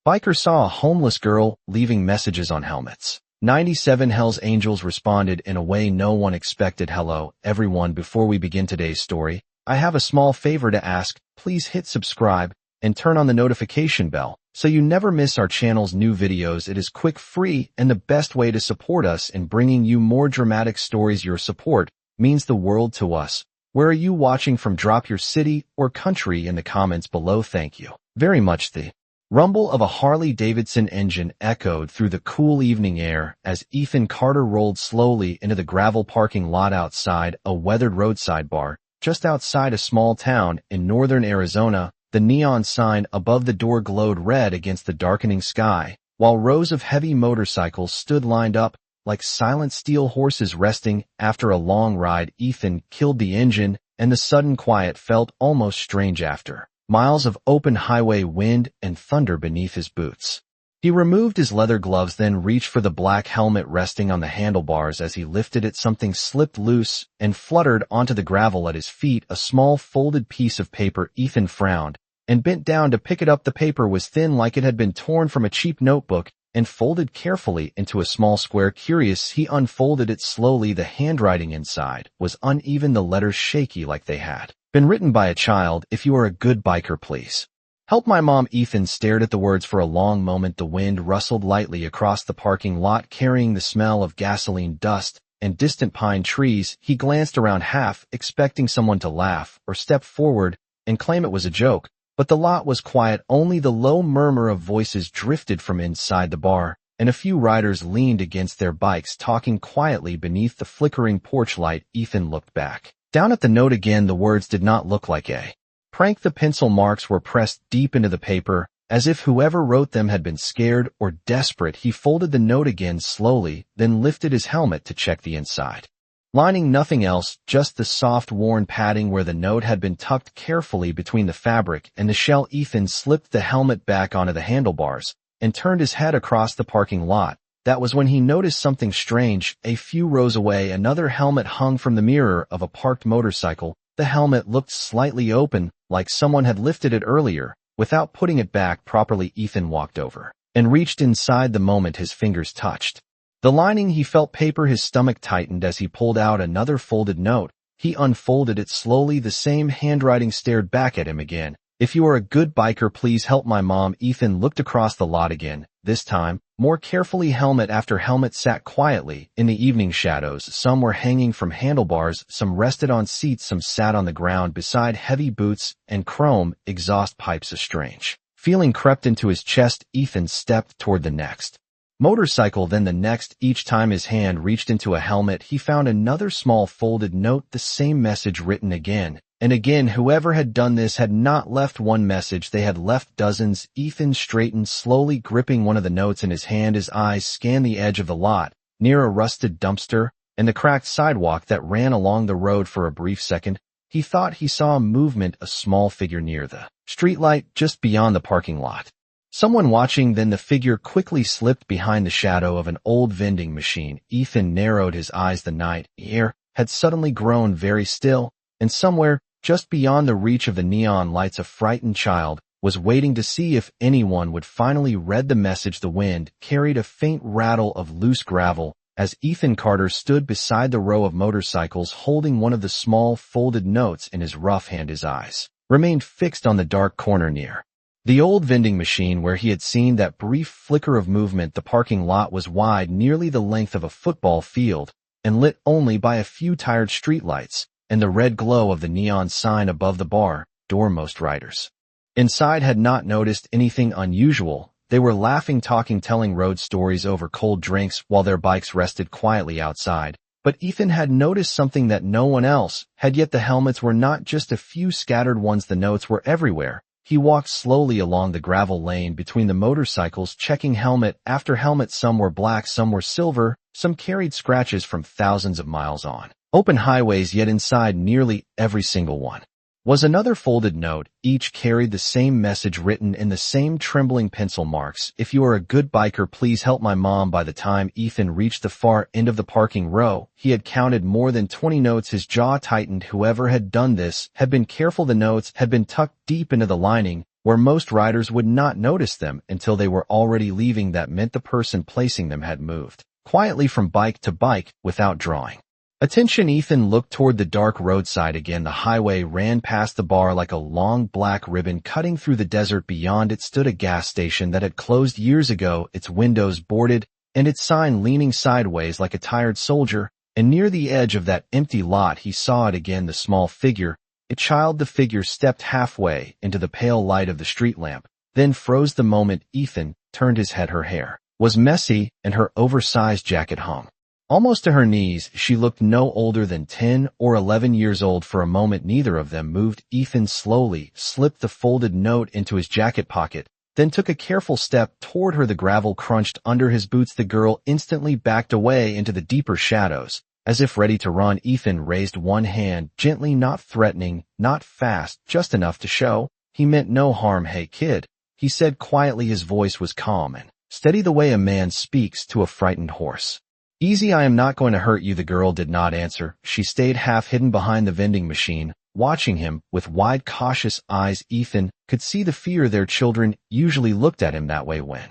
Biker saw a homeless girl leaving messages on helmets. 97 Hells Angels responded in a way no one expected. Hello, everyone. Before we begin today's story, I have a small favor to ask. Please hit subscribe and turn on the notification bell so you never miss our channel's new videos. It is quick, free, and the best way to support us in bringing you more dramatic stories. Your support means the world to us. Where are you watching from? Drop your city or country in the comments below. Thank you very much. The rumble of a Harley-Davidson engine echoed through the cool evening air as Ethan Carter rolled slowly into the gravel parking lot outside a weathered roadside bar just outside a small town in northern Arizona. The neon sign above the door glowed red against the darkening sky, while rows of heavy motorcycles stood lined up like silent steel horses resting after a long ride. Ethan killed the engine, and the sudden quiet felt almost strange after miles of open highway, wind and thunder beneath his boots. He removed his leather gloves, then reached for the black helmet resting on the handlebars. As he lifted it, something slipped loose and fluttered onto the gravel at his feet, a small folded piece of paper. Ethan frowned and bent down to pick it up. The paper was thin, like it had been torn from a cheap notebook, and folded carefully into a small square. Curious, he unfolded it slowly. The handwriting inside was uneven, the letters shaky like they had been written by a child. If you are a good biker, please help my mom. Ethan stared at the words for a long moment. The wind rustled lightly across the parking lot, carrying the smell of gasoline, dust, and distant pine trees. He glanced around, half expecting someone to laugh or step forward and claim it was a joke, but the lot was quiet. Only the low murmur of voices drifted from inside the bar, and a few riders leaned against their bikes, talking quietly beneath the flickering porch light. Ethan looked back down at the note again. The words did not look like a prank. The pencil marks were pressed deep into the paper, as if whoever wrote them had been scared or desperate. He folded the note again slowly, then lifted his helmet to check the inside lining. Nothing else, just the soft, worn padding where the note had been tucked carefully between the fabric and the shell. Ethan slipped the helmet back onto the handlebars and turned his head across the parking lot. That was when he noticed something strange. A few rows away, another helmet hung from the mirror of a parked motorcycle. The helmet looked slightly open, like someone had lifted it earlier without putting it back properly. Ethan walked over and reached inside. The moment his fingers touched the lining, he felt paper. His stomach tightened as he pulled out another folded note. He unfolded it slowly. The same handwriting stared back at him again. If you are a good biker, please help my mom. Ethan looked across the lot again, this time more carefully. Helmet after helmet sat quietly in the evening shadows. Some were hanging from handlebars, some rested on seats, some sat on the ground beside heavy boots and chrome exhaust pipes. A strange feeling crept into his chest. Ethan stepped toward the next motorcycle, then the next. Each time his hand reached into a helmet, he found another small folded note, the same message written again and again. Whoever had done this had not left one message, they had left dozens. Ethan straightened, slowly gripping one of the notes in his hand. His eyes scanned the edge of the lot, near a rusted dumpster and the cracked sidewalk that ran along the road. For a brief second, he thought he saw a movement, a small figure near the streetlight just beyond the parking lot. Someone watching. Then the figure quickly slipped behind the shadow of an old vending machine. Ethan narrowed his eyes. The night air had suddenly grown very still, and somewhere just beyond the reach of the neon lights, a frightened child was waiting to see if anyone would finally read the message. The wind carried a faint rattle of loose gravel as Ethan Carter stood beside the row of motorcycles, holding one of the small folded notes in his rough hand. His eyes remained fixed on the dark corner near the old vending machine where he had seen that brief flicker of movement. The parking lot was wide, nearly the length of a football field, and lit only by a few tired streetlights and the red glow of the neon sign above the bar door. Most riders inside had not noticed anything unusual. They were laughing, talking, telling road stories over cold drinks while their bikes rested quietly outside. But Ethan had noticed something that no one else had yet. The helmets were not just a few scattered ones, the notes were everywhere. He walked slowly along the gravel lane between the motorcycles, checking helmet after helmet. Some were black, some were silver, some carried scratches from thousands of miles on open highways, yet inside nearly every single one was another folded note. Each carried the same message written in the same trembling pencil marks. If you are a good biker, please help my mom. By the time Ethan reached the far end of the parking row, he had counted more than 20 notes. His jaw tightened. Whoever had done this had been careful. The notes had been tucked deep into the lining, where most riders would not notice them until they were already leaving. That meant the person placing them had moved quietly from bike to bike without drawing attention. Ethan looked toward the dark roadside again. The highway ran past the bar like a long black ribbon cutting through the desert. Beyond it stood a gas station that had closed years ago, its windows boarded and its sign leaning sideways like a tired soldier. And near the edge of that empty lot he saw it again, the small figure, a child. The figure stepped halfway into the pale light of the street lamp, then froze. The moment Ethan turned his head, her hair was messy and her oversized jacket hung almost to her knees. She looked no older than 10 or 11 years old. For a moment neither of them moved. Ethan slowly slipped the folded note into his jacket pocket, then took a careful step toward her. The gravel crunched under his boots. The girl instantly backed away into the deeper shadows, as if ready to run. Ethan raised one hand, gently, not threatening, not fast, just enough to show he meant no harm. "Hey kid," he said quietly. His voice was calm and steady, the way a man speaks to a frightened horse. "Easy, I am not going to hurt you." The girl did not answer. She stayed half hidden behind the vending machine, watching him with wide, cautious eyes. Ethan could see the fear their children usually looked at him that way when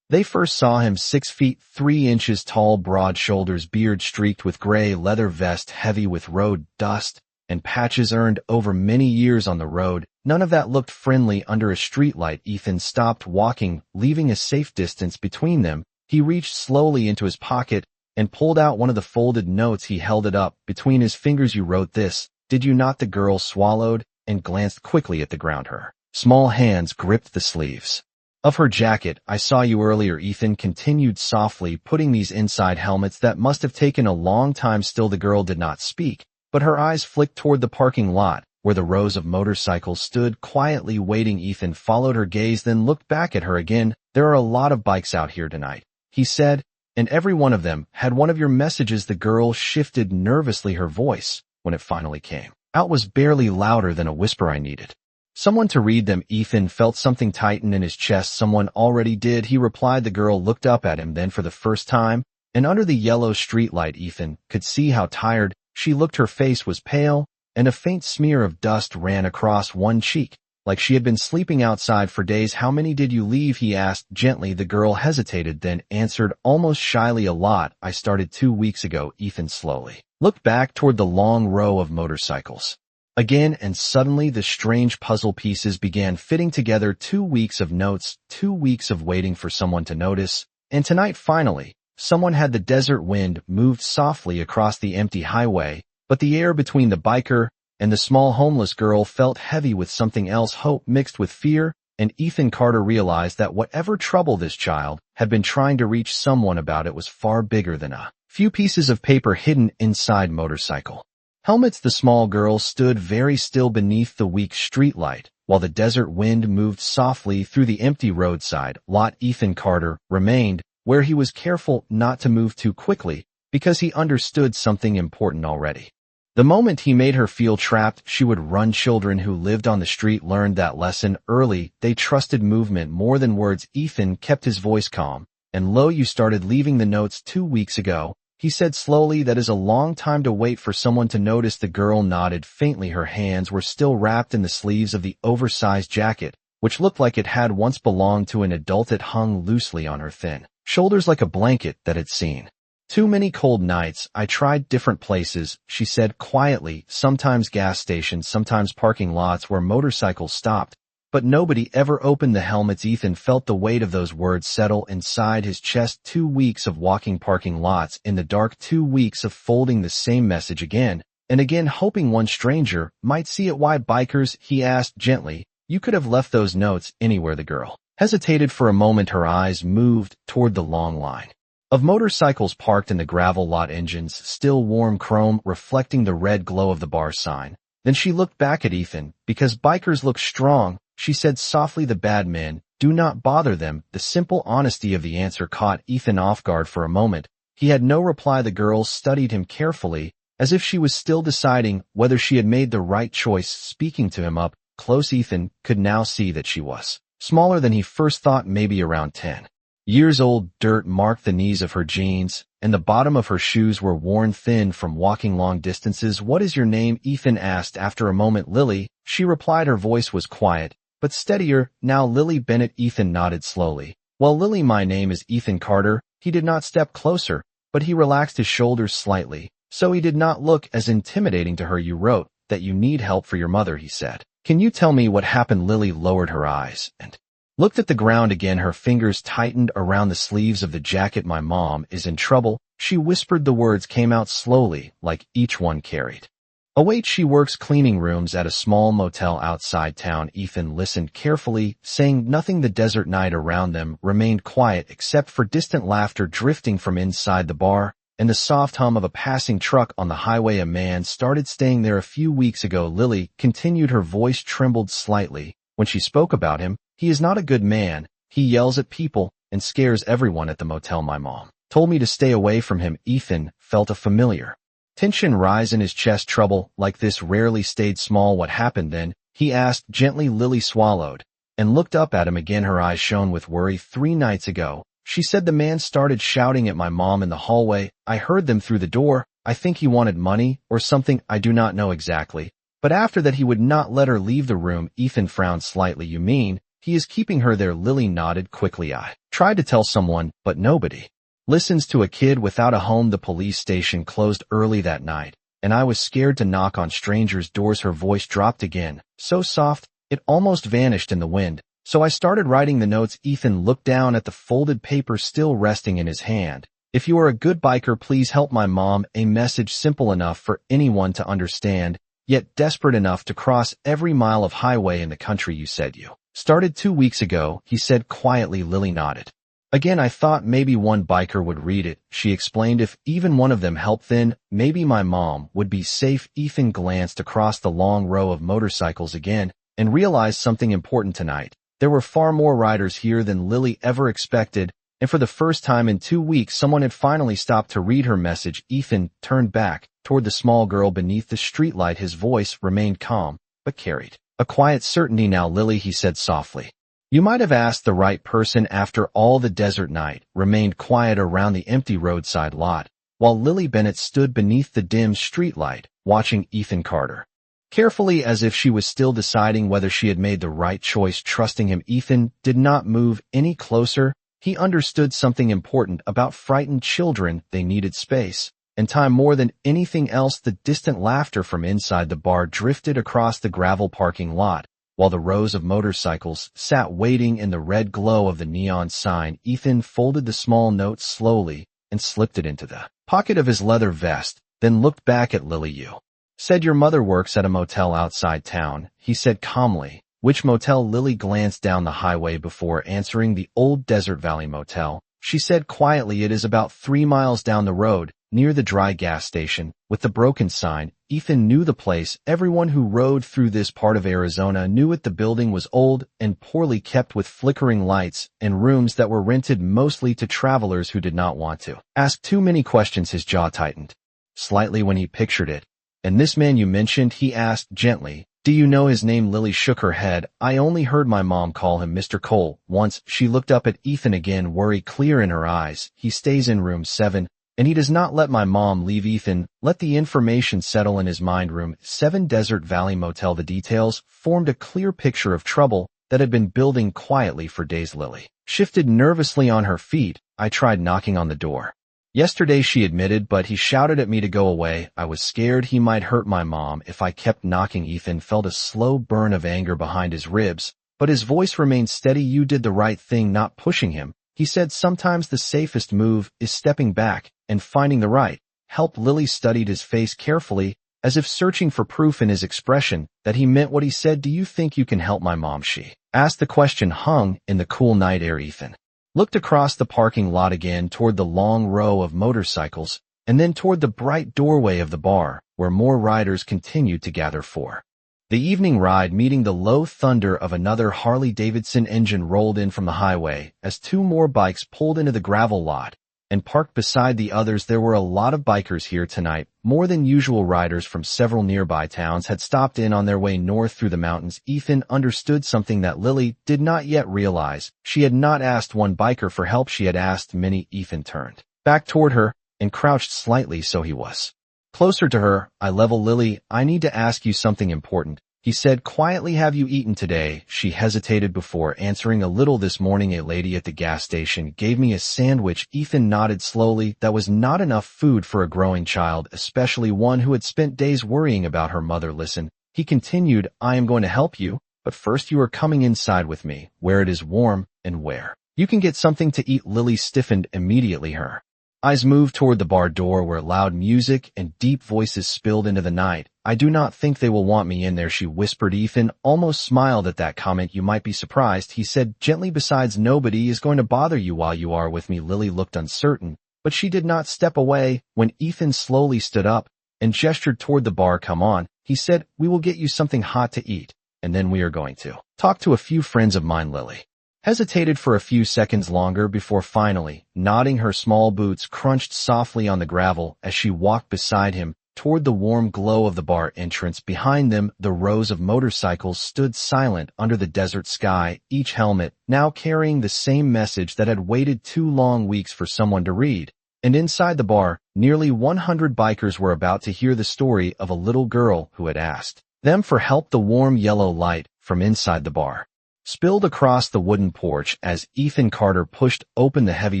they first saw him. 6 feet 3 inches tall, broad shoulders, beard streaked with gray, leather vest heavy with road dust and patches earned over many years on the road. None of that looked friendly under a streetlight. Ethan stopped walking, leaving a safe distance between them. He reached slowly into his pocket and pulled out one of the folded notes. He held it up between his fingers. "You wrote this, did you not?" The girl swallowed and glanced quickly at the ground. Her small hands gripped the sleeves of her jacket. "I saw you earlier," Ethan continued softly, "putting these inside helmets. That must have taken a long time." Still the girl did not speak, but her eyes flicked toward the parking lot, where the rows of motorcycles stood quietly waiting. Ethan followed her gaze, then looked back at her again. "There are a lot of bikes out here tonight," he said, "and every one of them had one of your messages." The girl shifted nervously. Her voice, when it finally came out, was barely louder than a whisper. "I needed someone to read them." Ethan felt something tighten in his chest. "Someone already did," he replied. The girl looked up at him then for the first time, and under the yellow streetlight Ethan could see how tired she looked. Her face was pale, and a faint smear of dust ran across one cheek, like she had been sleeping outside for days. "How many did you leave?" he asked gently. The girl hesitated, then answered almost shyly, "A lot. I started 2 weeks ago." Ethan slowly looked back toward the long row of motorcycles again, and suddenly the strange puzzle pieces began fitting together. 2 weeks of notes, 2 weeks of waiting for someone to notice, and tonight finally, someone had. The desert wind moved softly across the empty highway, but the air between the biker and the small homeless girl felt heavy with something else, hope mixed with fear. And Ethan Carter realized that whatever trouble this child had been trying to reach someone about, it was far bigger than a few pieces of paper hidden inside motorcycle helmets. The small girl stood very still beneath the weak streetlight, while the desert wind moved softly through the empty roadside lot. Ethan Carter remained where he was, careful not to move too quickly, because he understood something important already. The moment he made her feel trapped, she would run. Children who lived on the street learned that lesson early. They trusted movement more than words. Ethan kept his voice calm and low. "You started leaving the notes 2 weeks ago," he said slowly. "That is a long time to wait for someone to notice." The girl nodded faintly. Her hands were still wrapped in the sleeves of the oversized jacket, which looked like it had once belonged to an adult. It hung loosely on her thin shoulders like a blanket that had seen too many cold nights. "I tried different places," she said quietly, "sometimes gas stations, sometimes parking lots where motorcycles stopped, but nobody ever opened the helmets." Ethan felt the weight of those words settle inside his chest. 2 weeks of walking parking lots in the dark, 2 weeks of folding the same message again and again, hoping one stranger might see it. "Why bikers?" he asked gently. "You could have left those notes anywhere." The girl hesitated for a moment. Her eyes moved toward the long line of motorcycles parked in the gravel lot, engines still warm chrome reflecting the red glow of the bar sign. Then she looked back at Ethan. "Because bikers look strong," she said softly. "The bad men, do not bother them." The simple honesty of the answer caught Ethan off guard for a moment. He had no reply. The girl studied him carefully, as if she was still deciding whether she had made the right choice. Speaking to him up close, Ethan could now see that she was smaller than he first thought, maybe around 10 years old. Dirt marked the knees of her jeans, and the bottom of her shoes were worn thin from walking long distances. "What is your name?" Ethan asked after a moment. "Lily," she replied. Her voice was quiet, but steadier. Now Lily Bennett. Ethan nodded slowly. Well, Lily, my name is Ethan Carter. He did not step closer, but he relaxed his shoulders slightly, so he did not look as intimidating to her. You wrote that you need help for your mother, he said. Can you tell me what happened? Lily lowered her eyes and looked at the ground again. Her fingers tightened around the sleeves of the jacket. My mom is in trouble. She whispered. The words came out slowly, like each one carried a weight. She works cleaning rooms at a small motel outside town. Ethan listened carefully, saying nothing. The desert night around them remained quiet except for distant laughter drifting from inside the bar and the soft hum of a passing truck on the highway. A man started staying there a few weeks ago. Lily continued. Her voice trembled slightly when she spoke about him. He is not a good man. He yells at people and scares everyone at the motel. My mom told me to stay away from him. Ethan felt a familiar tension rise in his chest. Trouble like this rarely stayed small. What happened then? He asked gently. Lily swallowed and looked up at him again. Her eyes shone with worry. 3 nights ago, she said, the man started shouting at my mom in the hallway. I heard them through the door. I think he wanted money or something. I do not know exactly. But after that he would not let her leave the room. Ethan frowned slightly. You mean he is keeping her there? Lily nodded quickly. I tried to tell someone, but nobody listens to a kid without a home. The police station closed early that night, and I was scared to knock on strangers' doors. Her voice dropped again, so soft, it almost vanished in the wind. So I started writing the notes. Ethan looked down at the folded paper still resting in his hand. If you are a good biker, please help my mom. A message simple enough for anyone to understand, yet desperate enough to cross every mile of highway in the country. You said you started 2 weeks ago, he said quietly. Lily nodded. Again, I thought maybe one biker would read it, she explained. If even one of them helped, then maybe my mom would be safe. Ethan glanced across the long row of motorcycles again and realized something important tonight. There were far more riders here than Lily ever expected, and for the first time in 2 weeks someone had finally stopped to read her message. Ethan turned back toward the small girl beneath the streetlight. His voice remained calm, but carried a quiet certainty. Now, Lily, he said softly, you might have asked the right person. After all, the desert night remained quiet around the empty roadside lot, while Lily Bennett stood beneath the dim streetlight, watching Ethan Carter carefully, as if she was still deciding whether she had made the right choice, trusting him. Ethan did not move any closer. He understood something important about frightened children. They needed space and time more than anything else. The distant laughter from inside the bar drifted across the gravel parking lot, while the rows of motorcycles sat waiting in the red glow of the neon sign. Ethan folded the small note slowly and slipped it into the pocket of his leather vest, then looked back at Lily. You said your mother works at a motel outside town, he said calmly. Which motel? Lily glanced down the highway before answering. The old Desert Valley Motel, she said quietly. It is about 3 miles down the road, near the dry gas station with the broken sign. Ethan knew the place. Everyone who rode through this part of Arizona knew it. The building was old and poorly kept, with flickering lights and rooms that were rented mostly to travelers who did not want to ask too many questions. His jaw tightened slightly when he pictured it. And this man you mentioned, he asked gently, do you know his name? Lily shook her head. I only heard my mom call him Mr. Cole once. She looked up at Ethan again, worry clear in her eyes. He stays in room 7. And he does not let my mom leave. Ethan let the information settle in his mind. Room 7, Desert Valley Motel. The details formed a clear picture of trouble that had been building quietly for days. Lily shifted nervously on her feet. I tried knocking on the door yesterday, she admitted, but he shouted at me to go away. I was scared he might hurt my mom if I kept knocking. Ethan felt a slow burn of anger behind his ribs, but his voice remained steady. You did the right thing not pushing him, he said. Sometimes the safest move is stepping back and finding the right help. Lily studied his face carefully, as if searching for proof in his expression that he meant what he said. Do you think you can help my mom? She asked. The question hung in the cool night air. Ethan looked across the parking lot again toward the long row of motorcycles, and then toward the bright doorway of the bar, where more riders continued to gather for the evening ride. Meeting the low thunder of another Harley-Davidson engine rolled in from the highway as 2 more bikes pulled into the gravel lot and parked beside the others. There were a lot of bikers here tonight. More than usual. Riders from several nearby towns had stopped in on their way north through the mountains. Ethan understood something that Lily did not yet realize. She had not asked one biker for help. She had asked many. Ethan turned back toward her and crouched slightly so he was closer to her. Eye level. Lily, I need to ask you something important. He said quietly, "Have you eaten today?" She hesitated before answering. "A little this morning. A lady at the gas station gave me a sandwich." Ethan nodded slowly. That was not enough food for a growing child, especially one who had spent days worrying about her mother. "Listen," he continued, "I am going to help you, but first you are coming inside with me, where it is warm and where you can get something to eat." Lily stiffened immediately. Her eyes moved toward the bar door where loud music and deep voices spilled into the night. "I do not think they will want me in there," she whispered. Ethan almost smiled at that comment. "You might be surprised," he said gently. "Besides, nobody is going to bother you while you are with me." Lily looked uncertain, but she did not step away. When Ethan slowly stood up and gestured toward the bar, "Come on," he said, "we will get you something hot to eat, and then we are going to talk to a few friends of mine." Lily hesitated for a few seconds longer before finally nodding. Her small boots crunched softly on the gravel as she walked beside him toward the warm glow of the bar entrance. Behind them, the rows of motorcycles stood silent under the desert sky, each helmet now carrying the same message that had waited 2 long weeks for someone to read. And inside the bar, nearly 100 bikers were about to hear the story of a little girl who had asked them for help. The warm yellow light from inside the bar spilled across the wooden porch as Ethan Carter pushed open the heavy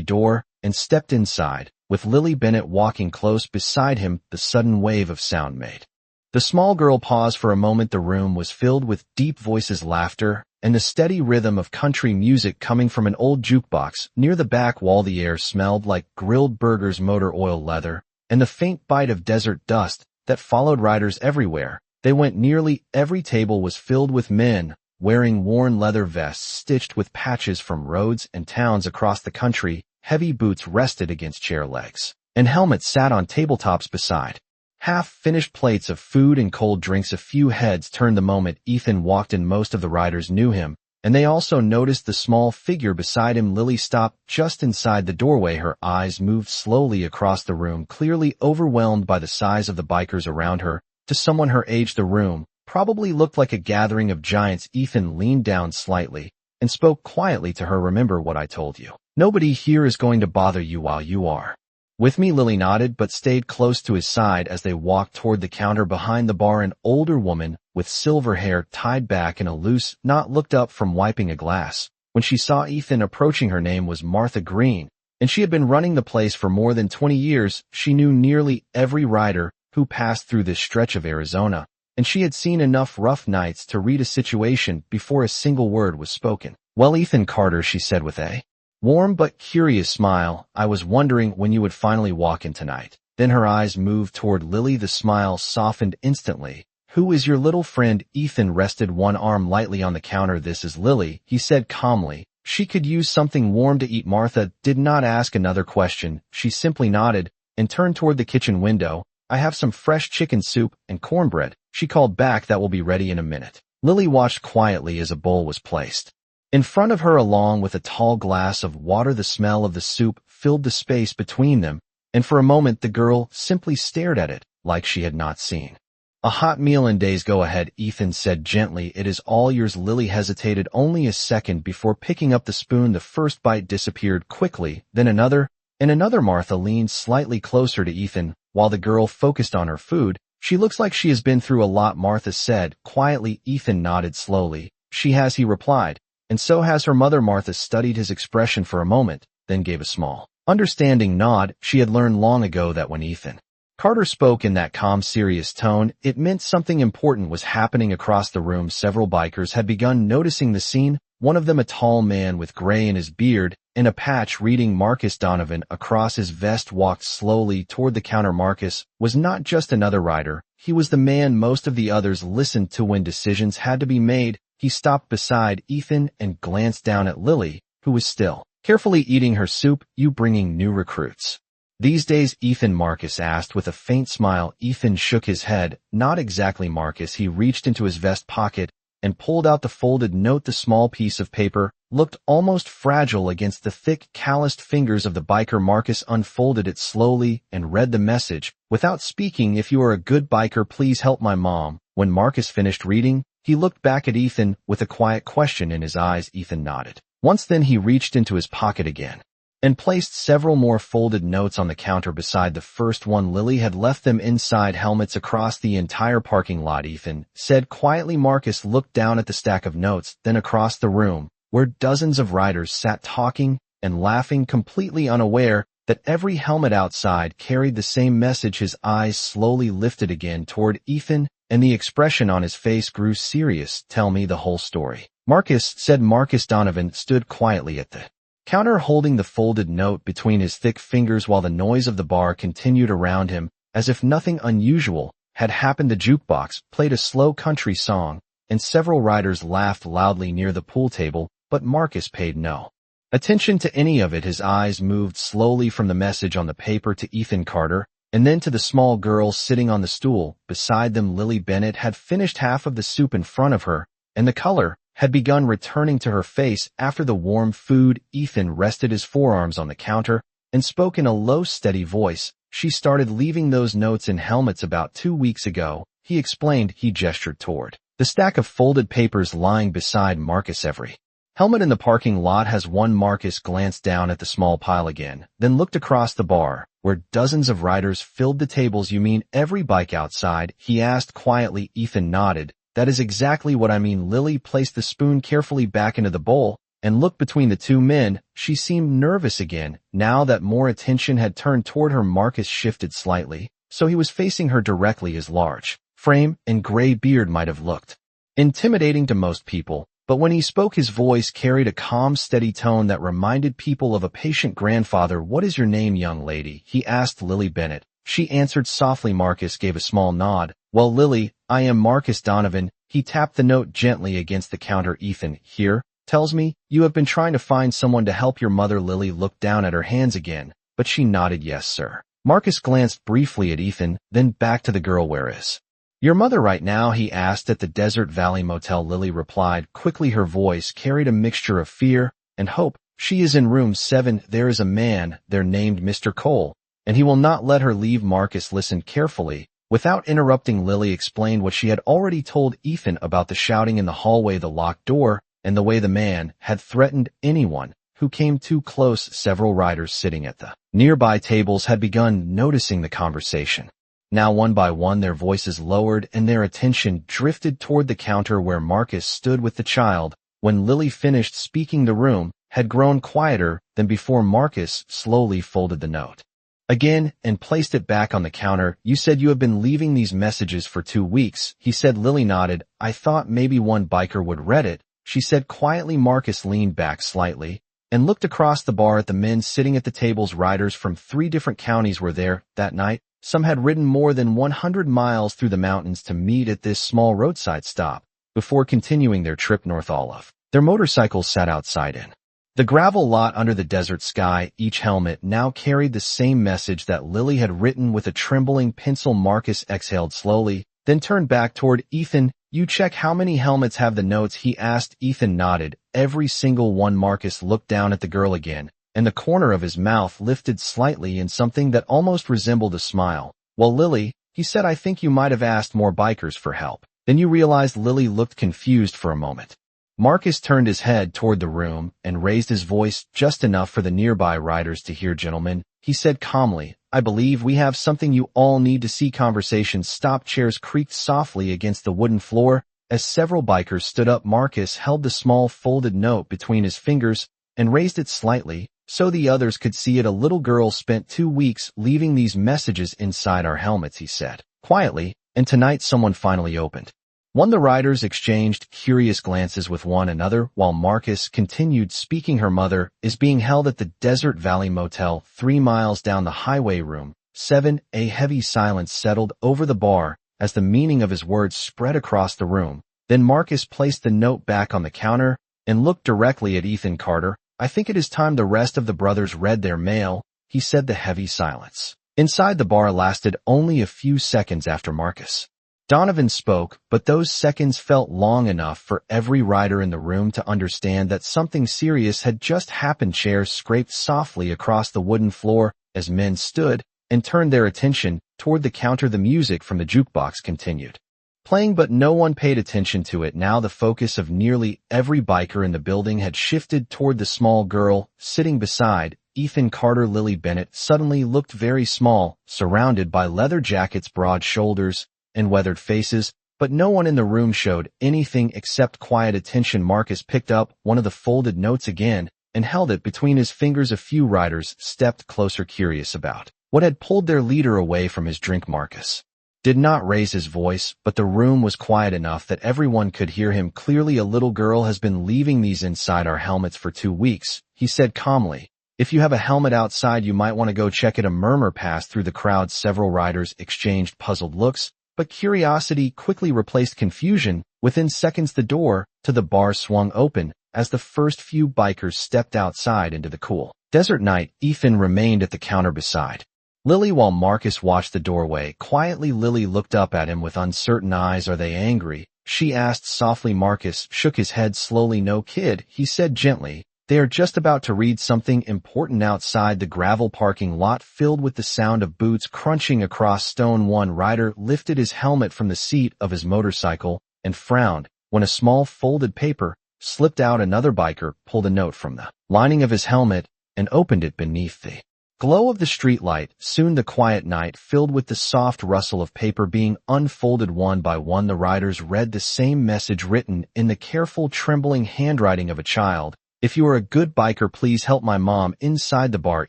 door and stepped inside, with Lily Bennett walking close beside him. The sudden wave of sound made the small girl pause for a moment. The room was filled with deep voices, laughter, and the steady rhythm of country music coming from an old jukebox near the back wall. The air smelled like grilled burgers, motor oil, leather, and the faint bite of desert dust that followed riders everywhere they went. Nearly every table was filled with men wearing worn leather vests stitched with patches from roads and towns across the country. Heavy boots rested against chair legs, and helmets sat on tabletops beside half-finished plates of food and cold drinks. A few heads turned the moment Ethan walked in. Most of the riders knew him, and they also noticed the small figure beside him. Lily stopped just inside the doorway. Her eyes moved slowly across the room, clearly overwhelmed by the size of the bikers around her. To someone her age, the room probably looked like a gathering of giants. Ethan leaned down slightly and spoke quietly to her. "Remember what I told you. Nobody here is going to bother you while you are with me." Lily nodded but stayed close to his side as they walked toward the counter behind the bar. An older woman with silver hair tied back in a loose knot looked up from wiping a glass when she saw Ethan approaching. Her name was Martha Green, and she had been running the place for more than 20 years. She knew nearly every rider who passed through this stretch of Arizona, and she had seen enough rough nights to read a situation before a single word was spoken. "Well, Ethan Carter," she said with a warm but curious smile, "I was wondering when you would finally walk in tonight." Then her eyes moved toward Lily. The smile softened instantly. "Who is your little friend?" Ethan rested one arm lightly on the counter. "This is Lily," he said calmly. "She could use something warm to eat." Martha did not ask another question. She simply nodded and turned toward the kitchen window. "I have some fresh chicken soup and cornbread," she called back. "That will be ready in a minute." Lily watched quietly as a bowl was placed in front of her along with a tall glass of water. The smell of the soup filled the space between them, and for a moment the girl simply stared at it like she had not seen a hot meal in days. "Go ahead," Ethan said gently. "It is all yours." Lily hesitated only a second before picking up the spoon. The first bite disappeared quickly, then another and another. Martha leaned slightly closer to Ethan while the girl focused on her food. "She looks like she has been through a lot," Martha said quietly. Ethan nodded slowly. "She has," he replied, "and so has her mother." Martha studied his expression for a moment, then gave a small, understanding nod. She had learned long ago that when Ethan Carter spoke in that calm, serious tone, it meant something important was happening across the room. Several bikers had begun noticing the scene. One of them, a tall man with gray in his beard and a patch reading Marcus Donovan across his vest, walked slowly toward the counter. Marcus was not just another rider. He was the man most of the others listened to when decisions had to be made. He stopped beside Ethan and glanced down at Lily, who was still carefully eating her soup. "You bringing new recruits these days, Ethan?" Marcus asked with a faint smile. Ethan shook his head. "Not exactly." Marcus, he reached into his vest pocket and pulled out the folded note. The small piece of paper looked almost fragile against the thick, calloused fingers of the biker. Marcus unfolded it slowly and read the message without speaking. "If you are a good biker, please help my mom." When Marcus finished reading, he looked back at Ethan with a quiet question in his eyes. Ethan nodded. Once, then he reached into his pocket again and placed several more folded notes on the counter beside the first one. Lily had left them inside helmets across the entire parking lot. Ethan said quietly. Marcus looked down at the stack of notes, then across the room, where dozens of riders sat talking and laughing, completely unaware that every helmet outside carried the same message. His eyes slowly lifted again toward Ethan, and the expression on his face grew serious. Tell me the whole story, Marcus said. Marcus Donovan stood quietly at the counter, holding the folded note between his thick fingers while the noise of the bar continued around him. As if nothing unusual had happened, the jukebox played a slow country song, and several riders laughed loudly near the pool table, but Marcus paid no attention to any of it. His eyes moved slowly from the message on the paper to Ethan Carter, and then to the small girl sitting on the stool beside them. Lily Bennett had finished half of the soup in front of her, and the color had begun returning to her face after the warm food. Ethan rested his forearms on the counter and spoke in a low, steady voice. She started leaving those notes in helmets about 2 weeks ago, he explained. He gestured toward the stack of folded papers lying beside Marcus. Every helmet in the parking lot has one. Marcus glanced down at the small pile again, then looked across the bar, where dozens of riders filled the tables. You mean every bike outside? He asked quietly. Ethan nodded. That is exactly what I mean. Lily placed the spoon carefully back into the bowl and looked between the two men. She seemed nervous again, now that more attention had turned toward her. Marcus shifted slightly, so he was facing her directly. His large frame and gray beard might have looked intimidating to most people, but when he spoke, his voice carried a calm, steady tone that reminded people of a patient grandfather. What is your name, young lady? He asked Lily Bennett. She answered softly. Marcus gave a small nod. Well, Lily, I am Marcus Donovan. He tapped the note gently against the counter. Ethan, here, tells me you have been trying to find someone to help your mother. Lily looked down at her hands again, but she nodded. Yes, sir. Marcus glanced briefly at Ethan, then back to the girl. Where is your mother right now? He asked. At the Desert Valley Motel, Lily replied quickly. Her voice carried a mixture of fear and hope. She is in room 7. There is a man there named Mr. Cole, and he will not let her leave. Marcus listened carefully. Without interrupting, Lily explained what she had already told Ethan about the shouting in the hallway, the locked door, and the way the man had threatened anyone who came too close. Several riders sitting at the nearby tables had begun noticing the conversation. Now, one by one, their voices lowered and their attention drifted toward the counter where Marcus stood with the child. When Lily finished speaking, the room had grown quieter than before. Marcus slowly folded the note again and placed it back on the counter. You said you have been leaving these messages for 2 weeks, he said. Lily nodded. I thought maybe one biker would read it, she said quietly. Marcus leaned back slightly and looked across the bar at the men sitting at the tables. Riders from 3 different counties were there that night. Some had ridden more than 100 miles through the mountains to meet at this small roadside stop before continuing their trip north. All of their motorcycles sat outside in the gravel lot under the desert sky. Each helmet now carried the same message that Lily had written with a trembling pencil. Marcus exhaled slowly, then turned back toward Ethan. You check how many helmets have the notes? He asked. Ethan nodded. Every single one. Marcus looked down at the girl again, and the corner of his mouth lifted slightly in something that almost resembled a smile. Well, Lily, he said, I think you might have asked more bikers for help. Then you realized? Lily looked confused for a moment. Marcus turned his head toward the room and raised his voice just enough for the nearby riders to hear. Gentlemen, he said calmly, I believe we have something you all need to see. Conversation stopped. Chairs creaked softly against the wooden floor as several bikers stood up. Marcus held the small folded note between his fingers and raised it slightly so the others could see it. A little girl spent 2 weeks leaving these messages inside our helmets, he said quietly, and tonight someone finally opened one. The riders exchanged curious glances with one another while Marcus continued speaking. Her mother is being held at the Desert Valley Motel 3 miles down the highway. Room 7. A heavy silence settled over the bar as the meaning of his words spread across the room. Then Marcus placed the note back on the counter and looked directly at Ethan Carter. I think it is time the rest of the brothers read their mail, he said. The heavy silence inside the bar lasted only a few seconds after Marcus Donovan spoke, but those seconds felt long enough for every rider in the room to understand that something serious had just happened. Chairs scraped softly across the wooden floor as men stood and turned their attention toward the counter. The music from the jukebox continued playing, but no one paid attention to it. Now the focus of nearly every biker in the building had shifted toward the small girl sitting beside Ethan Carter Lily Bennett suddenly looked very small, surrounded by leather jackets, broad shoulders, and weathered faces, but no one in the room showed anything except quiet attention. Marcus picked up one of the folded notes again and held it between his fingers. A few riders stepped closer, curious about what had pulled their leader away from his drink. Marcus did not raise his voice, but the room was quiet enough that everyone could hear him clearly. "A little girl has been leaving these inside our helmets for 2 weeks, he said calmly. "If you have a helmet outside, you might want to go check it." A murmur passed through the crowd. Several riders exchanged puzzled looks, but curiosity quickly replaced confusion. Within seconds, the door to the bar swung open as the first few bikers stepped outside into the cool desert night. Ethan remained at the counter beside Lily while Marcus watched the doorway quietly. Lily looked up at him with uncertain eyes. "Are they angry?" she asked softly. Marcus shook his head slowly. "No, kid," he said gently. "They are just about to read something important." Outside, the gravel parking lot filled with the sound of boots crunching across stone. One rider lifted his helmet from the seat of his motorcycle and frowned when a small folded paper slipped out. Another biker pulled a note from the lining of his helmet and opened it beneath the glow of the streetlight. Soon the quiet night filled with the soft rustle of paper being unfolded. One by one, the riders read the same message written in the careful, trembling handwriting of a child. "If you are a good biker, please help my mom." Inside the bar,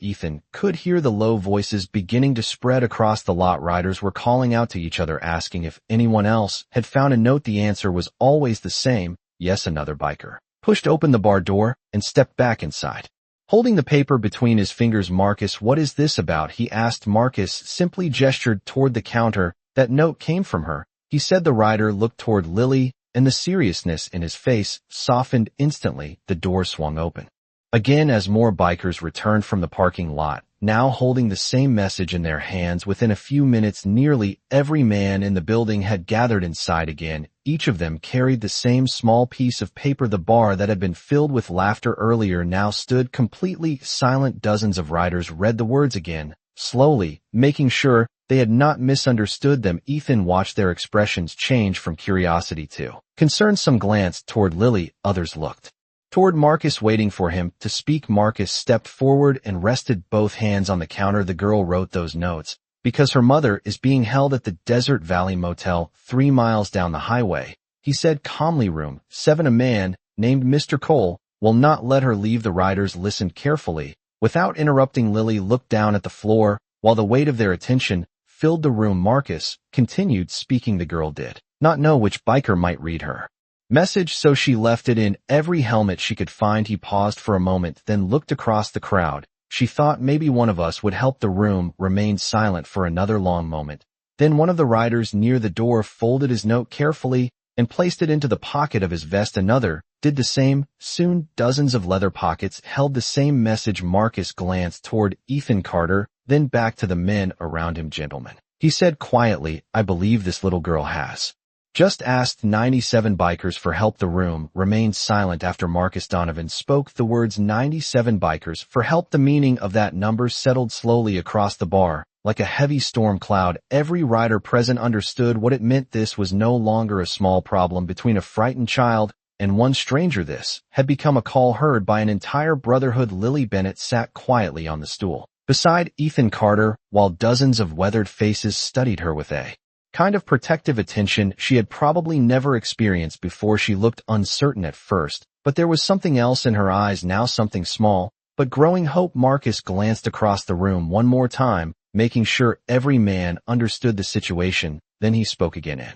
Ethan could hear the low voices beginning to spread across the lot. Riders were calling out to each other, asking if anyone else had found a note. The answer was always the same: yes. Another biker pushed open the bar door and stepped back inside, holding the paper between his fingers. "Marcus, what is this about?" he asked. Marcus simply gestured toward the counter. "That note came from her," he said. The rider looked toward Lily, and the seriousness in his face softened instantly. The door swung open again as more bikers returned from the parking lot, now holding the same message in their hands. Within a few minutes, nearly every man in the building had gathered inside again. Each of them carried the same small piece of paper. The bar that had been filled with laughter earlier now stood completely silent. Dozens of riders read the words again, slowly, making sure they had not misunderstood them. Ethan watched their expressions change from curiosity to concern. Some glanced toward Lily, others looked toward Marcus, waiting for him to speak. Marcus stepped forward and rested both hands on the counter. "The girl wrote those notes because her mother is being held at the Desert Valley Motel 3 miles down the highway," he said calmly. "Room 7, a man named Mr. Cole will not let her leave." The riders listened carefully without interrupting. Lily looked down at the floor while the weight of their attention filled the room. Marcus continued speaking. "The girl did not know which biker might read her message, so she left it in every helmet she could find." He paused for a moment, then looked across the crowd. "She thought maybe one of us would help." The room remained silent for another long moment. Then one of the riders near the door folded his note carefully and placed it into the pocket of his vest. Another did the same. Soon dozens of leather pockets held the same message. Marcus glanced toward Ethan Carter, then back to the men around him. "Gentlemen," he said quietly, "I believe this little girl has just asked 97 bikers for help." The room remained silent after Marcus Donovan spoke the words 97 bikers for help. The meaning of that number settled slowly across the bar like a heavy storm cloud. Every rider present understood what it meant. This was no longer a small problem between a frightened child and one stranger. This had become a call heard by an entire brotherhood. Lily Bennett sat quietly on the stool beside Ethan Carter while dozens of weathered faces studied her with a kind of protective attention she had probably never experienced before. She looked uncertain at first, but there was something else in her eyes now, something small but growing hope. Marcus glanced across the room one more time, making sure every man understood the situation. Then he spoke again in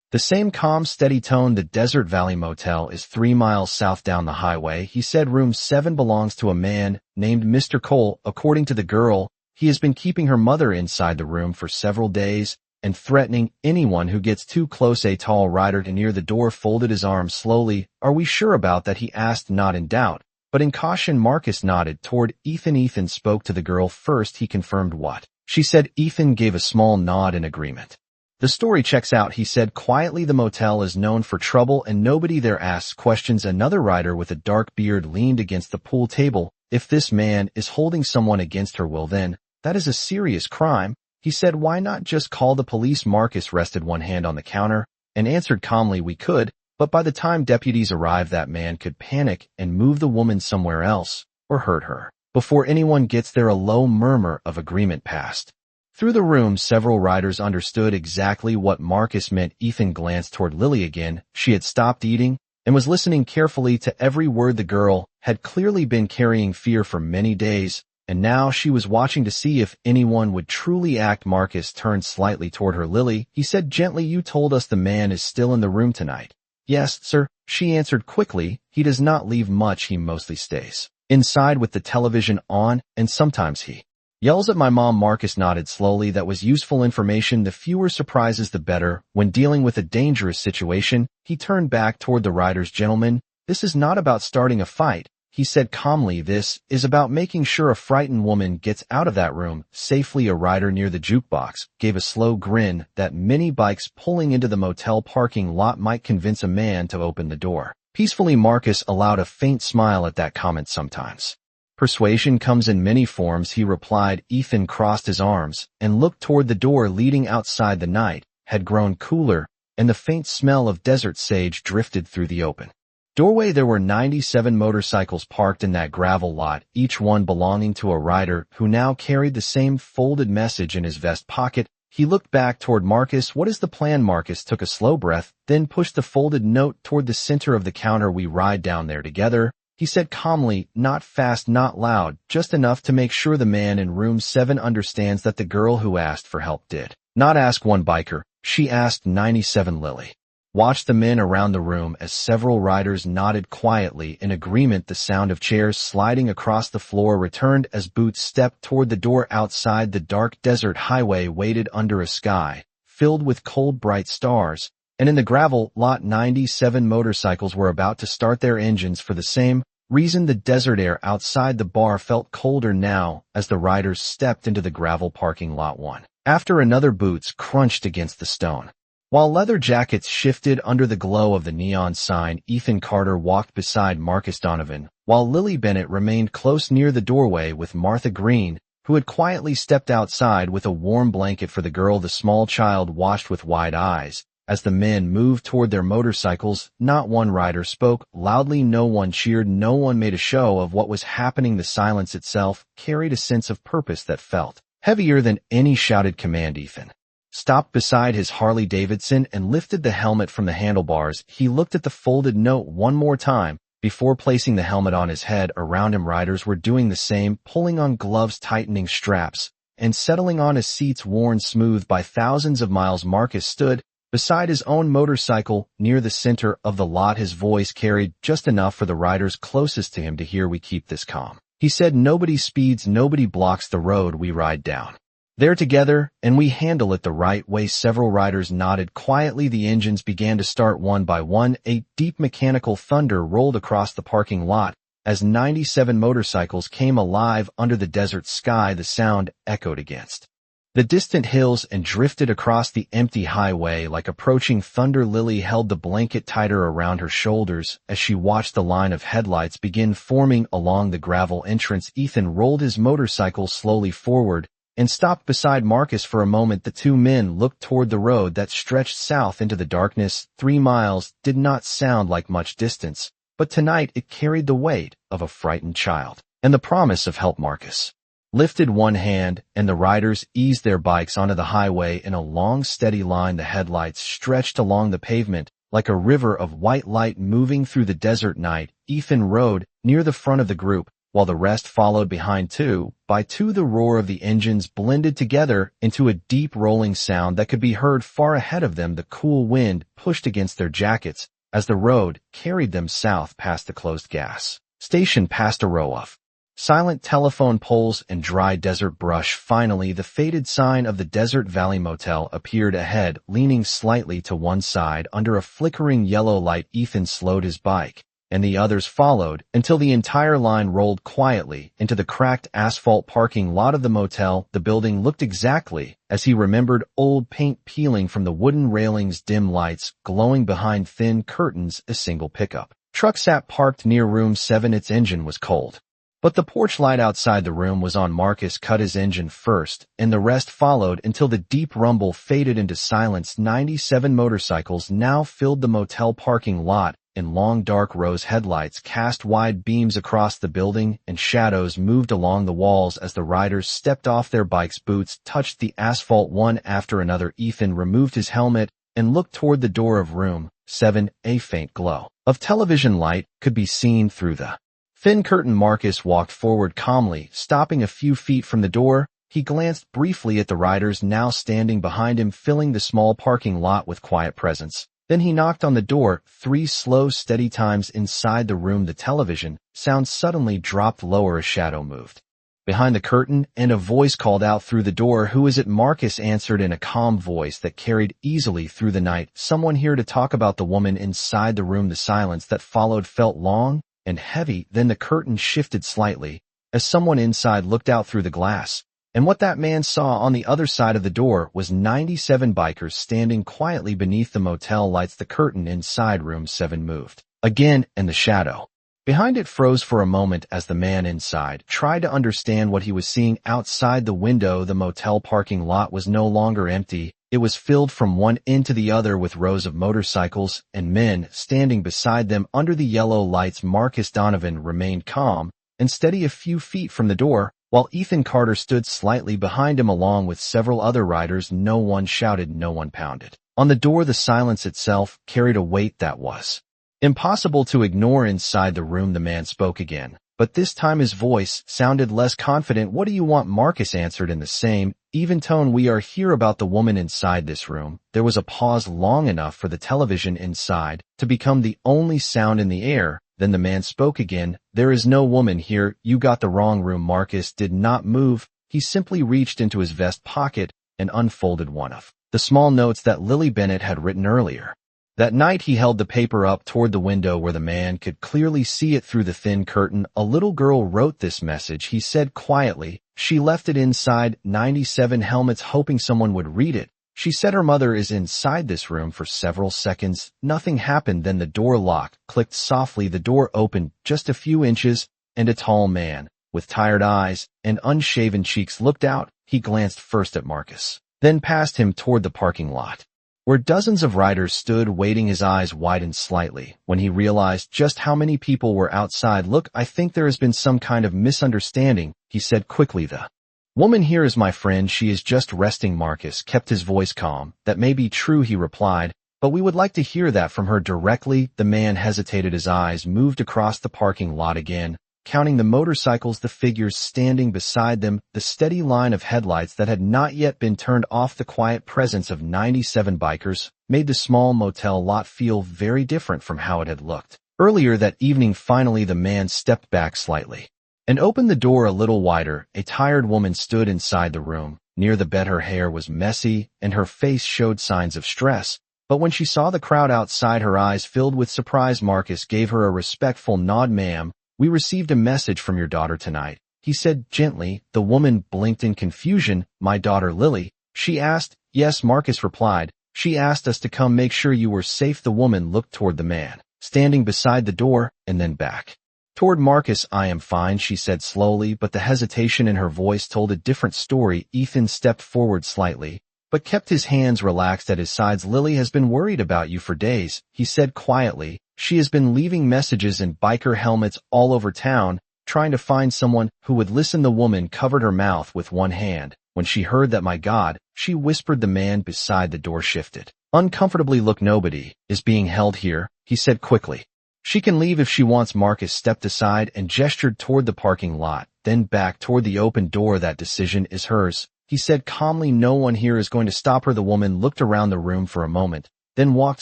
the same calm, steady tone. "The Desert Valley Motel is 3 miles south down the highway," he said. "Room 7 belongs to a man named Mr. Cole. According to the girl, he has been keeping her mother inside the room for several days and threatening anyone who gets too close." A tall rider near the door folded his arms slowly. "Are we sure about that?" he asked, not in doubt, but in caution. Marcus nodded toward Ethan. Ethan spoke to the girl first. He confirmed what she said. Ethan gave a small nod in agreement. "The story checks out," he said quietly. "The motel is known for trouble and nobody there asks questions." Another rider with a dark beard leaned against the pool table. "If this man is holding someone against her will, then that is a serious crime," he said. "Why not just call the police?" Marcus rested one hand on the counter and answered calmly, "We could, but by the time deputies arrive, that man could panic and move the woman somewhere else or hurt her." Before anyone gets there, a low murmur of agreement passed through the room. Several riders understood exactly what Marcus meant. Ethan glanced toward Lily again. She had stopped eating and was listening carefully to every word. The girl had clearly been carrying fear for many days, and now she was watching to see if anyone would truly act. Marcus turned slightly toward her. Lily, he said gently, you told us the man is still in the room tonight. Yes, sir, she answered quickly. He does not leave much. He mostly stays inside with the television on, and sometimes he yells at my mom. Marcus nodded slowly. That was useful information. The fewer surprises, the better. When dealing with a dangerous situation, he turned back toward the riders. Gentlemen, this is not about starting a fight, he said calmly. This is about making sure a frightened woman gets out of that room safely. A rider near the jukebox gave a slow grin. That many bikes pulling into the motel parking lot might convince a man to open the door peacefully. Marcus allowed a faint smile at that comment. Sometimes persuasion comes in many forms, he replied. Ethan crossed his arms and looked toward the door leading outside. The night had grown cooler, and the faint smell of desert sage drifted through the open doorway. There were 97 motorcycles parked in that gravel lot, each one belonging to a rider who now carried the same folded message in his vest pocket. He looked back toward Marcus. What is the plan? Marcus took a slow breath, then pushed the folded note toward the center of the counter. We ride down there together, he said calmly, not fast, not loud, just enough to make sure the man in room 7 understands that the girl who asked for help did not ask. One biker, she asked. 97. Lily watched the men around the room as several riders nodded quietly in agreement. The sound of chairs sliding across the floor returned as Boots stepped toward the door. Outside, the dark desert highway waited under a sky filled with cold, bright stars, and in the gravel lot 97 motorcycles were about to start their engines. For the same reason, the desert air outside the bar felt colder now as the riders stepped into the gravel parking lot. One after another, boots crunched against the stone, while leather jackets shifted under the glow of the neon sign. Ethan Carter walked beside Marcus Donovan, while Lily Bennett remained close near the doorway with Martha Green, who had quietly stepped outside with a warm blanket for the girl. The small child watched with wide eyes as the men moved toward their motorcycles. Not one rider spoke loudly, no one cheered, no one made a show of what was happening. The silence itself carried a sense of purpose that felt heavier than any shouted command. Ethan stopped beside his Harley Davidson and lifted the helmet from the handlebars. He looked at the folded note one more time before placing the helmet on his head. Around him, riders were doing the same, pulling on gloves, tightening straps, and settling on his seats worn smooth by thousands of miles. Marcus stood beside his own motorcycle near the center of the lot. His voice carried just enough for the riders closest to him to hear. We keep this calm, he said. Nobody speeds, nobody blocks the road. We ride down there together, and we handle it the right way. Several riders nodded quietly. The engines began to start one by one. A deep mechanical thunder rolled across the parking lot as 97 motorcycles came alive under the desert sky. The sound echoed against the distant hills and drifted across the empty highway like approaching thunder. Lily held the blanket tighter around her shoulders as she watched the line of headlights begin forming along the gravel entrance. Ethan rolled his motorcycle slowly forward and stopped beside Marcus for a moment. The two men looked toward the road that stretched south into the darkness. 3 miles did not sound like much distance, but tonight it carried the weight of a frightened child and the promise of help. Marcus lifted one hand, and the riders eased their bikes onto the highway in a long, steady line. The headlights stretched along the pavement like a river of white light moving through the desert night. Ethan rode near the front of the group, while the rest followed behind. 2 by 2, the roar of the engines blended together into a deep rolling sound that could be heard far ahead of them. The cool wind pushed against their jackets as the road carried them south past the closed gas station, past a row of silent telephone poles and dry desert brush. Finally, the faded sign of the Desert Valley Motel appeared ahead, leaning slightly to one side under a flickering yellow light. Ethan slowed his bike, and the others followed until the entire line rolled quietly into the cracked asphalt parking lot of the motel. The building looked exactly as he remembered, old paint peeling from the wooden railings, dim lights glowing behind thin curtains. A single pickup truck sat parked near room 7. Its engine was cold, but the porch light outside the room was on. Marcus cut his engine first, and the rest followed until the deep rumble faded into silence. 97 motorcycles now filled the motel parking lot and long dark rose headlights cast wide beams across the building, and shadows moved along the walls as the riders stepped off their bikes. Boots touched the asphalt one after another. Ethan removed his helmet and looked toward the door of room 7. A faint glow of television light could be seen through the thin curtain. Marcus walked forward calmly, stopping a few feet from the door. He glanced briefly at the riders now standing behind him, filling the small parking lot with quiet presence. Then he knocked on the door 3 slow, steady times. Inside the room, the television sound suddenly dropped lower. A shadow moved behind the curtain, and a voice called out through the door. "Who is it?" Marcus answered in a calm voice that carried easily through the night. "Someone here to talk about." The woman inside the room. The silence that followed felt long and heavy. Then the curtain shifted slightly as someone inside looked out through the glass. And what that man saw on the other side of the door was 97 bikers standing quietly beneath the motel lights. The curtain inside room 7 moved again, and the shadow behind it froze for a moment as the man inside tried to understand what he was seeing outside the window. The motel parking lot was no longer empty. It was filled from one end to the other with rows of motorcycles and men standing beside them under the yellow lights. Marcus Donovan remained calm and steady a few feet from the door, while Ethan Carter stood slightly behind him along with several other riders. No one shouted, no one pounded on the door. The silence itself carried a weight that was impossible to ignore. Inside the room, the man spoke again, but this time his voice sounded less confident. "What do you want?" Marcus answered in the same, even tone. "We are here about the woman inside this room." There was a pause long enough for the television inside to become the only sound in the air. Then the man spoke again. "There is no woman here. You got the wrong room." Marcus did not move. He simply reached into his vest pocket and unfolded one of the small notes that Lily Bennett had written earlier that night. He held the paper up toward the window where the man could clearly see it through the thin curtain. "A little girl wrote this message," he said quietly. "She left it inside 97 helmets hoping someone would read it. She said her mother is inside this room." For several seconds, nothing happened. Then the door lock clicked softly. The door opened just a few inches, and a tall man with tired eyes and unshaven cheeks looked out. He glanced first at Marcus, then past him toward the parking lot, where dozens of riders stood waiting. His eyes widened slightly when he realized just how many people were outside. "Look, I think there has been some kind of misunderstanding," he said quickly. "The woman here is my friend. She is just resting." Marcus kept his voice calm. "That may be true," he replied, "but we would like to hear that from her directly." The man hesitated. His eyes moved across the parking lot again, counting the motorcycles, the figures standing beside them, the steady line of headlights that had not yet been turned off. The quiet presence of 97 bikers made the small motel lot feel very different from how it had looked earlier that evening. Finally, the man stepped back slightly and opened the door a little wider. A tired woman stood inside the room. Near the bed, her hair was messy and her face showed signs of stress. But when she saw the crowd outside, her eyes filled with surprise. Marcus gave her a respectful nod. "Ma'am, we received a message from your daughter tonight," he said gently. The woman blinked in confusion. "My daughter Lily?" she asked. "Yes," Marcus replied. "She asked us to come make sure you were safe." The woman looked toward the man standing beside the door and then back toward Marcus. "I am fine," she said slowly, but the hesitation in her voice told a different story. Ethan stepped forward slightly, but kept his hands relaxed at his sides. "Lily has been worried about you for days," he said quietly. "She has been leaving messages in biker helmets all over town, trying to find someone who would listen." The woman covered her mouth with one hand. When she heard that, "My God," she whispered. The man beside the door shifted uncomfortably. "Look, nobody is being held here," he said quickly. "She can leave if she wants." Marcus stepped aside and gestured toward the parking lot, then back toward the open door. "That decision is hers," he said calmly. "No one here is going to stop her." The woman looked around the room for a moment, then walked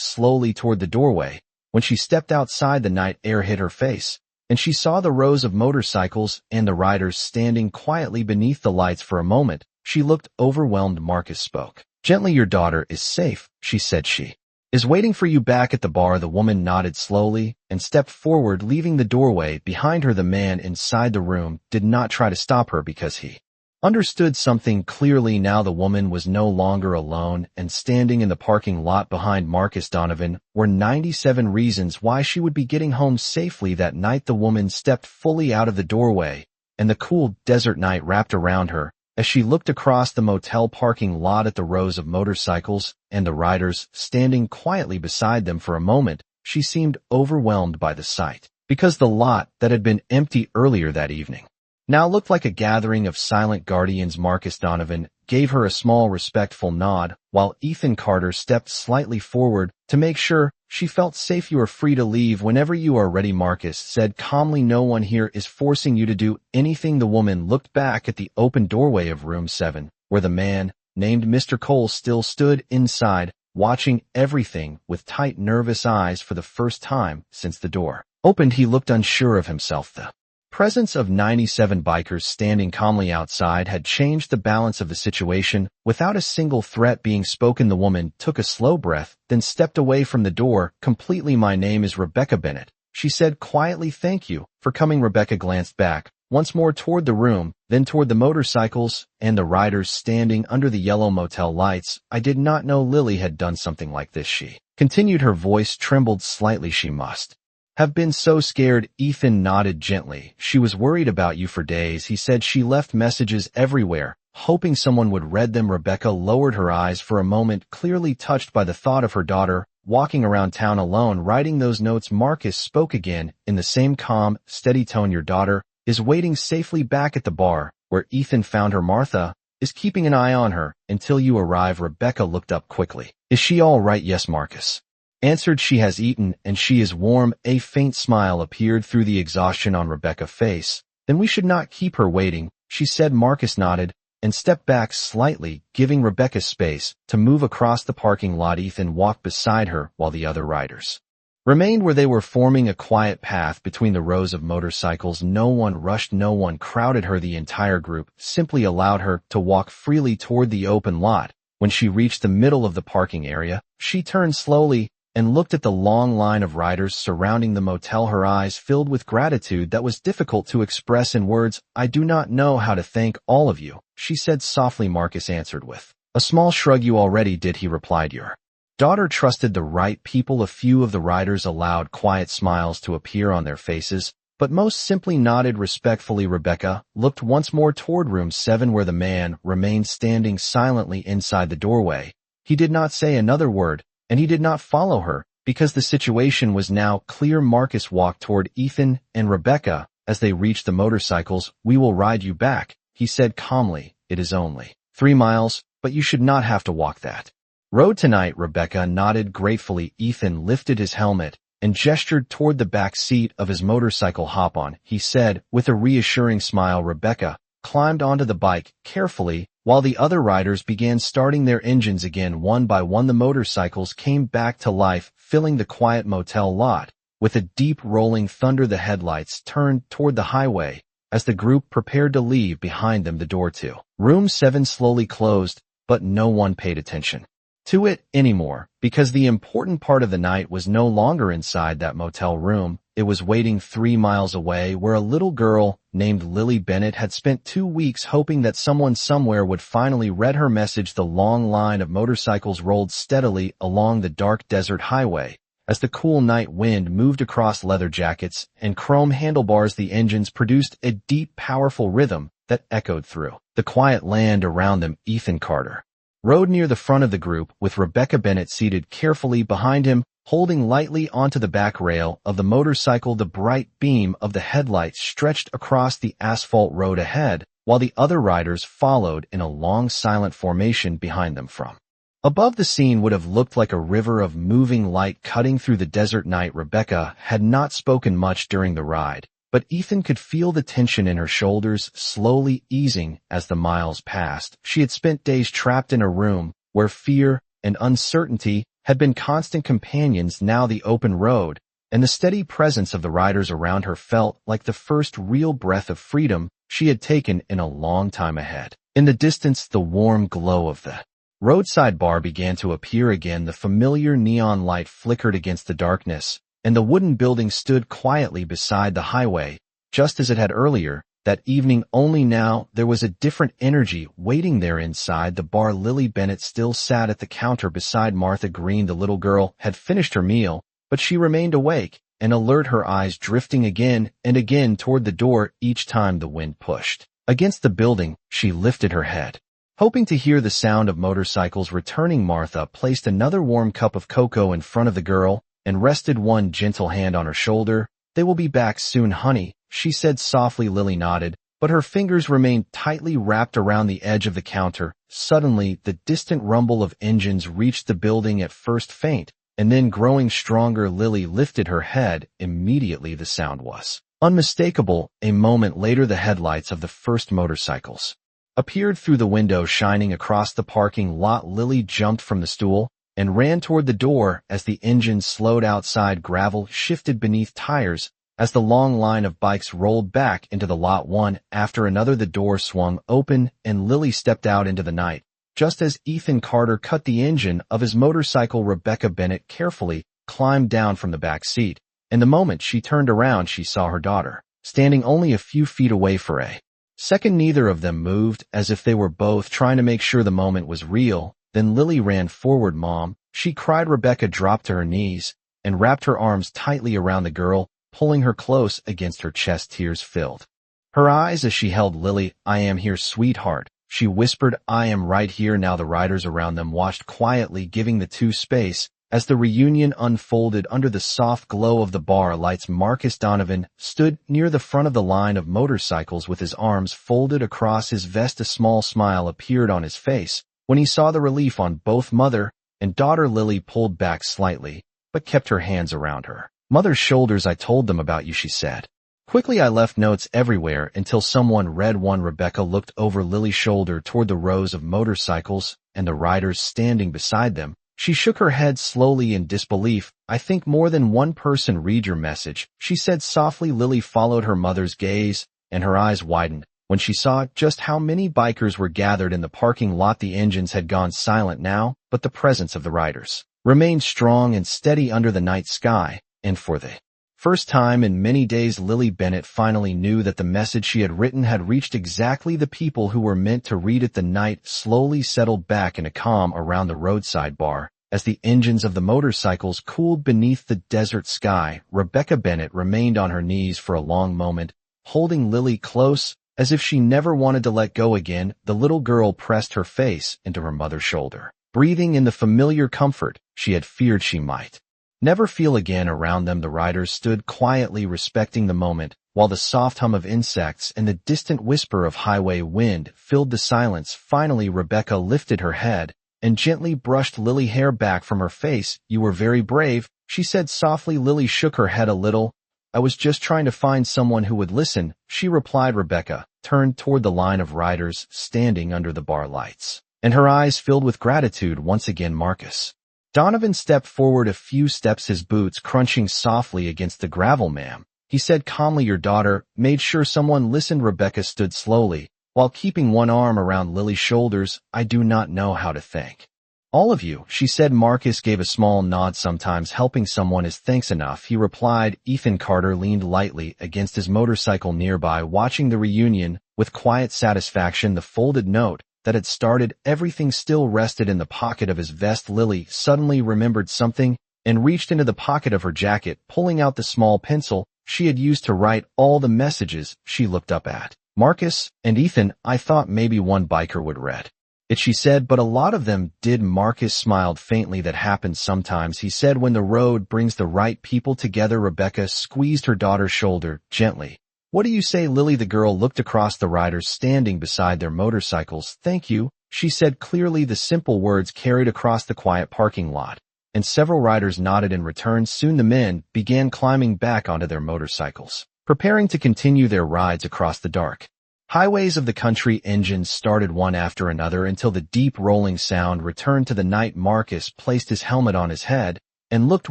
slowly toward the doorway. When she stepped outside, the night air hit her face, and she saw the rows of motorcycles and the riders standing quietly beneath the lights. For a moment, she looked overwhelmed. Marcus spoke gently. "Your daughter is safe," she said. "She is waiting for you back at the bar." The woman nodded slowly and stepped forward, leaving the doorway behind her. The man inside the room did not try to stop her because he understood something clearly now. The woman was no longer alone, and standing in the parking lot behind Marcus Donovan were 97 reasons why she would be getting home safely that night. The woman stepped fully out of the doorway, and the cool desert night wrapped around her as she looked across the motel parking lot at the rows of motorcycles and the riders standing quietly beside them. For a moment, She seemed overwhelmed by the sight, because the lot that had been empty earlier that evening now looked like a gathering of silent guardians. Marcus Donovan gave her a small respectful nod, while Ethan Carter stepped slightly forward to make sure she felt safe. "You are free to leave whenever you are ready," Marcus said calmly. "No one here is forcing you to do anything." The woman looked back at the open doorway of room 7, where the man, named Mr. Cole, still stood inside, watching everything with tight, nervous eyes. For the first time since the door opened, he looked unsure of himself. The presence of 97 bikers standing calmly outside had changed the balance of the situation. Without a single threat being spoken, the woman took a slow breath, then stepped away from the door completely. "My name is Rebecca Bennett," she said quietly. "Thank you for coming." Rebecca glanced back once more toward the room, then toward the motorcycles and the riders standing under the yellow motel lights. "I did not know Lily had done something like this," she continued. Her voice trembled slightly. "She must have been so scared." Ethan nodded gently. "She was worried about you for days," he said. "She left messages everywhere, hoping someone would read them." Rebecca lowered her eyes for a moment, clearly touched by the thought of her daughter walking around town alone, writing those notes. Marcus spoke again in the same calm, steady tone. "Your daughter is waiting safely back at the bar where Ethan found her. Martha is keeping an eye on her until you arrive." Rebecca looked up quickly. "Is she all right?" "Yes," Marcus answered. "She has eaten and she is warm." A faint smile appeared through the exhaustion on Rebecca's face. "Then we should not keep her waiting," she said. Marcus nodded and stepped back slightly, giving Rebecca space to move across the parking lot. Ethan walked beside her while the other riders remained where they were, forming a quiet path between the rows of motorcycles. No one rushed, no one crowded her. The entire group simply allowed her to walk freely toward the open lot. When she reached the middle of the parking area, she turned slowly and looked at the long line of riders surrounding the motel, her eyes filled with gratitude that was difficult to express in words. "I do not know how to thank all of you," she said softly. Marcus answered with a small shrug. "You already did," he replied. "Your daughter trusted the right people." A few of the riders allowed quiet smiles to appear on their faces, but most simply nodded respectfully. Rebecca looked once more toward room 7, where the man remained standing silently inside the doorway. He did not say another word, and he did not follow her, because the situation was now clear. Marcus walked toward Ethan and Rebecca as they reached the motorcycles. "We will ride you back," he said calmly. "It is only 3 miles, but you should not have to walk that road tonight." Rebecca nodded gratefully. Ethan lifted his helmet and gestured toward the back seat of his motorcycle. "Hop on," he said with a reassuring smile. Rebecca climbed onto the bike carefully, while the other riders began starting their engines again. One by one, the motorcycles came back to life, filling the quiet motel lot. With a deep rolling thunder, the headlights turned toward the highway as the group prepared to leave behind them. The door to room 7 slowly closed, but no one paid attention to it anymore, because the important part of the night was no longer inside that motel room. It was waiting 3 miles away, where a little girl named Lily Bennett had spent 2 weeks hoping that someone somewhere would finally read her message. The long line of motorcycles rolled steadily along the dark desert highway as the cool night wind moved across leather jackets and chrome handlebars. The engines produced a deep, powerful rhythm that echoed through the quiet land around them. Ethan Carter rode near the front of the group, with Rebecca Bennett seated carefully behind him, holding lightly onto the back rail of the motorcycle. The bright beam of the headlights stretched across the asphalt road ahead, while the other riders followed in a long silent formation behind them. From above, the scene would have looked like a river of moving light cutting through the desert night. Rebecca had not spoken much during the ride, but Ethan could feel the tension in her shoulders slowly easing as the miles passed. She had spent days trapped in a room where fear and uncertainty had been constant companions. Now the open road and the steady presence of the riders around her felt like the first real breath of freedom she had taken in a long time. Ahead, in the distance, the warm glow of the roadside bar began to appear again. The familiar neon light flickered against the darkness, and the wooden building stood quietly beside the highway, just as it had earlier that evening. Only now there was a different energy waiting there inside the bar. Lily Bennett still sat at the counter beside Martha Green. The little girl had finished her meal, but she remained awake and alert, her eyes drifting again and again toward the door. Each time the wind pushed against the building, she lifted her head, hoping to hear the sound of motorcycles returning. Martha placed another warm cup of cocoa in front of the girl, and rested one gentle hand on her shoulder. "They will be back soon, honey," she said softly. Lily nodded, but her fingers remained tightly wrapped around the edge of the counter. Suddenly, the distant rumble of engines reached the building, at first faint, and then growing stronger. Lily lifted her head. Immediately the sound was unmistakable. A moment later, the headlights of the first motorcycles appeared through the window, shining across the parking lot. Lily jumped from the stool and ran toward the door. As the engine slowed outside, gravel shifted beneath tires. As the long line of bikes rolled back into the lot, one after another, the door swung open and Lily stepped out into the night. Just as Ethan Carter cut the engine of his motorcycle, Rebecca Bennett carefully climbed down from the back seat, and the moment she turned around, she saw her daughter standing only a few feet away. For a second, neither of them moved, as if they were both trying to make sure the moment was real. Then Lily ran forward. "Mom," she cried. Rebecca dropped to her knees and wrapped her arms tightly around the girl, pulling her close against her chest. Tears filled her eyes as she held Lily. "I am here, sweetheart," she whispered. "I am right here now." The riders around them watched quietly, giving the two space. As the reunion unfolded under the soft glow of the bar lights, Marcus Donovan stood near the front of the line of motorcycles with his arms folded across his vest. A small smile appeared on his face when he saw the relief on both mother and daughter. Lily pulled back slightly, but kept her hands around her mother's shoulders. "I told them about you," she said. "Quickly, I left notes everywhere until someone read one." Rebecca looked over Lily's shoulder toward the rows of motorcycles and the riders standing beside them. She shook her head slowly in disbelief. "I think more than one person read your message," she said softly. Lily followed her mother's gaze, and her eyes widened when she saw just how many bikers were gathered in the parking lot. The engines had gone silent now, but the presence of the riders remained strong and steady under the night sky. And for the first time in many days, Lily Bennett finally knew that the message she had written had reached exactly the people who were meant to read it. The night slowly settled back in a calm around the roadside bar as the engines of the motorcycles cooled beneath the desert sky. Rebecca Bennett remained on her knees for a long moment, holding Lily close, as if she never wanted to let go again. The little girl pressed her face into her mother's shoulder, breathing in the familiar comfort she had feared she might never feel again. Around them, the riders stood quietly, respecting the moment, while the soft hum of insects and the distant whisper of highway wind filled the silence. Finally, Rebecca lifted her head and gently brushed Lily's hair back from her face. "You were very brave," she said softly. Lily shook her head a little. "I was just trying to find someone who would listen," she replied. Rebecca turned toward the line of riders standing under the bar lights, and her eyes filled with gratitude. Once again, Marcus Donovan stepped forward a few steps, his boots crunching softly against the gravel. "Ma'am," he said calmly, "your daughter made sure someone listened." Rebecca stood slowly, while keeping one arm around Lily's shoulders. "I do not know how to thank all of you," she said. Marcus gave a small nod. "Sometimes helping someone is thanks enough," he replied. Ethan Carter leaned lightly against his motorcycle nearby, watching the reunion with quiet satisfaction. The folded note that had started everything still rested in the pocket of his vest. Lily suddenly remembered something and reached into the pocket of her jacket, pulling out the small pencil she had used to write all the messages. She looked up at Marcus and Ethan. "I thought maybe one biker would read it," she said, "but a lot of them did." Marcus smiled faintly. "That happens sometimes," he said, "when the road brings the right people together." Rebecca squeezed her daughter's shoulder gently. "What do you say, Lily?" The girl looked across the riders standing beside their motorcycles. "Thank you," she said clearly. The simple words carried across the quiet parking lot, and several riders nodded in return. Soon the men began climbing back onto their motorcycles, preparing to continue their rides across the dark highways of the country. Engines started one after another until the deep rolling sound returned to the night. Marcus placed his helmet on his head and looked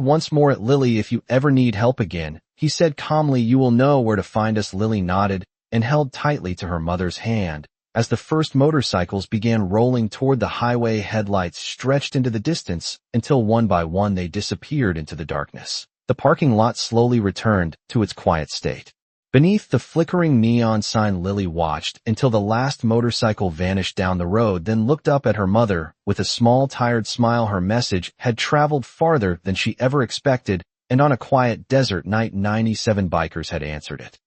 once more at Lily. "If you ever need help again," he said calmly, "you will know where to find us." Lily nodded and held tightly to her mother's hand as the first motorcycles began rolling toward the highway. Headlights stretched into the distance until one by one they disappeared into the darkness. The parking lot slowly returned to its quiet state. Beneath the flickering neon sign, Lily watched until the last motorcycle vanished down the road, then looked up at her mother with a small, tired smile. Her message had traveled farther than she ever expected, and on a quiet desert night, 97 bikers had answered it.